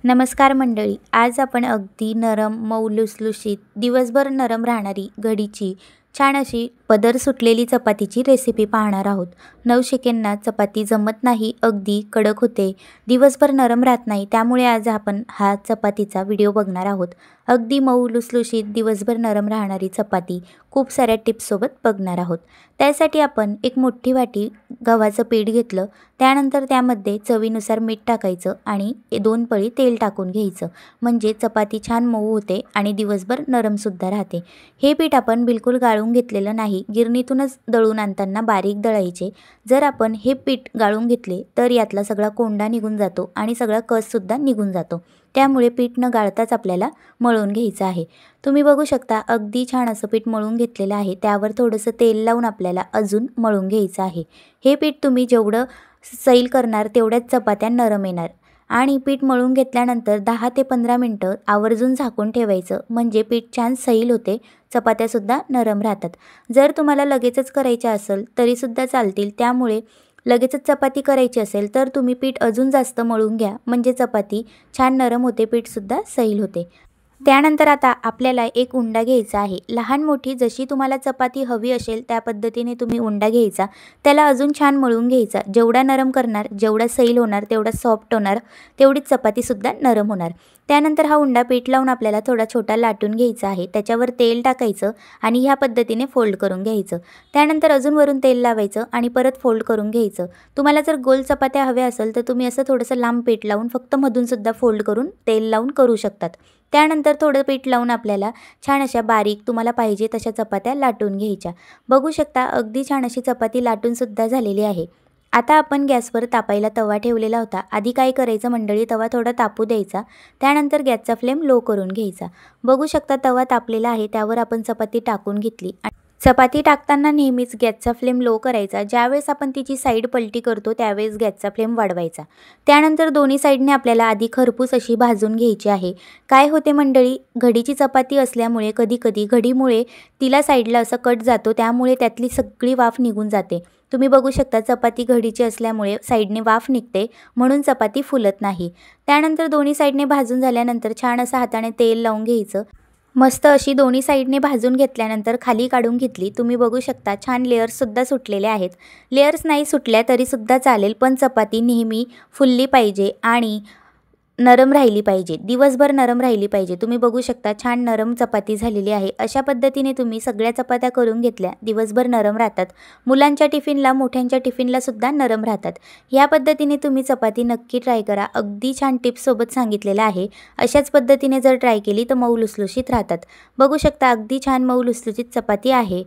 नमस्कार मंडळी. आज आपण अगदी नरम, मऊ, लुसलुशीत, दिवसभर नरम राहणारी घडीची छान अशी पदर सुटलेली चपातीची रेसिपी पाहणार आहोत. नवशिक्यांना चपाती जमत नाही, अगदी कडक होते, दिवसभर नरम राहत नाही. त्यामुळे आज आपण हा चपातीचा व्हिडिओ बघणार आहोत. अगदी मऊ, लुसलुशीत, दिवसभर नरम राहणारी चपाती खूप साऱ्या टिप्ससोबत बघणार आहोत. त्यासाठी आपण एक मोठी वाटी गव्हाचं पीठ घेतलं. त्यानंतर त्यामध्ये चवीनुसार मीठ टाकायचं आणि 2 पळी तेल टाकून घ्यायचं. म्हणजे चपाती छान मऊ होते आणि दिवसभर नरमसुद्धा राहते. हे पीठ आपण बिलकुल गाळून घेतलेलं नाही, गिरणीतूनच दळून आणताना बारीक दळायचे. जर आपण हे पीठ गाळून घेतले तर यातला सगळा कोंडा निघून जातो आणि सगळा कससुद्धा निघून जातो. त्यामुळे पीठ न गाळताच आपल्याला मळून घ्यायचं आहे. तुम्ही बघू शकता अगदी छान असं पीठ मळून घेतलेलं आहे. त्यावर थोडंसं तेल लावून आपल्याला अजून मळून घ्यायचं आहे. हे पीठ तुम्ही जेवढं सैल करणार तेवढ्याच चपात्या नरम येणार. आणि पीठ मळून घेतल्यानंतर 10 ते 15 मिनटं आवर्जून झाकून ठेवायचं. म्हणजे पीठ छान सैल होते, चपात्यासुद्धा नरम राहतात. जर तुम्हाला लगेचच करायच्या असेल तरीसुद्धा चालतील. त्यामुळे लगेचच चपाती करायची असेल तर तुम्ही पीठ अजून जास्त मळून घ्या. म्हणजे चपाती छान नरम होते, पीठसुद्धा सैल होते. त्यानंतर आता आपल्याला एक उंडा घ्यायचा आहे. लहान मोठी जशी तुम्हाला चपाती हवी असेल त्या पद्धतीने तुम्ही उंडा घ्यायचा. त्याला अजून छान मळून घ्यायचा. जेवढा नरम करणार, जेवढा सैल होणार, तेवढा सॉफ्ट होणार, तेवढीच चपातीसुद्धा नरम होणार. त्यानंतर हा उंडा पीठ लावून आपल्याला थोडा छोटा लाटून घ्यायचा आहे. त्याच्यावर तेल टाकायचं आणि ह्या पद्धतीने फोल्ड करून घ्यायचं. त्यानंतर अजून वरून तेल लावायचं आणि परत फोल्ड करून घ्यायचं. तुम्हाला जर गोल चपात्या हव्या असेल तर तुम्ही असं थोडंसं लांब पीठ लावून फक्त मधूनसुद्धा फोल्ड करून तेल लावून करू शकतात. त्यानंतर थोडं पीठ लावून आपल्याला छान अशा बारीक तुम्हाला पाहिजे तशा चपात्या लाटून घ्यायच्या. बघू शकता अगदी छान अशी चपाती लाटूनसुद्धा झालेली आहे. आता आपण गॅसवर तापायला तवा ठेवलेला होता. आधी काय करायचं मंडळी, तवा थोडा तापू द्यायचा. त्यानंतर गॅसचा फ्लेम लो करून घ्यायचा. बघू शकता तवा तापलेला आहे, त्यावर आपण चपाती टाकून घेतली. चपाती टाकताना नेहमीच गॅसचा फ्लेम लो करायचा. ज्यावेळेस आपण तिची साईड पलटी करतो त्यावेळेस गॅसचा फ्लेम वाढवायचा. त्यानंतर दोन्ही साईडने आपल्याला आधी खरपूस अशी भाजून घ्यायची आहे. काय होते मंडळी, घडीची चपाती असल्यामुळे कधीकधी घडीमुळे तिला साईडला असं कट जातो, त्यामुळे त्यातली सगळी वाफ निघून जाते. तुम्ही बघू शकता चपाती घडीची असल्यामुळे साईडने वाफ निघते, म्हणून चपाती फुलत नाही. त्यानंतर दोन्ही साईडने भाजून झाल्यानंतर छान असं हाताने तेल लावून घ्यायचं. मस्त अशी दोन्ही साईडने भाजून घेतल्यानंतर खाली काढून घेतली. तुम्ही बघू शकता छान लेयर्ससुद्धा सुटलेले आहेत. लेयर्स नाही सुटल्या तरीसुद्धा चालेल, पण चपाती नेहमी फुलली पाहिजे आणि नरम राहिली पाहिजे, दिवसभर नरम राहिली पाहिजे. तुम्ही बघू शकता छान नरम चपाती झालेली आहे. अशा पद्धतीने तुम्ही सगळ्या चपात्या करून घेतल्या, दिवसभर नरम राहतात. मुलांच्या टिफिनला, मोठ्यांच्या टिफिनलासुद्धा नरम राहतात. ह्या पद्धतीने तुम्ही चपाती नक्की ट्राय करा. अगदी छान टिप्ससोबत सांगितलेलं आहे. अशाच पद्धतीने जर ट्राय केली तर मऊ लुसलुशीत राहतात. बघू शकता अगदी छान मऊ लुसलुशीत चपाती आहे.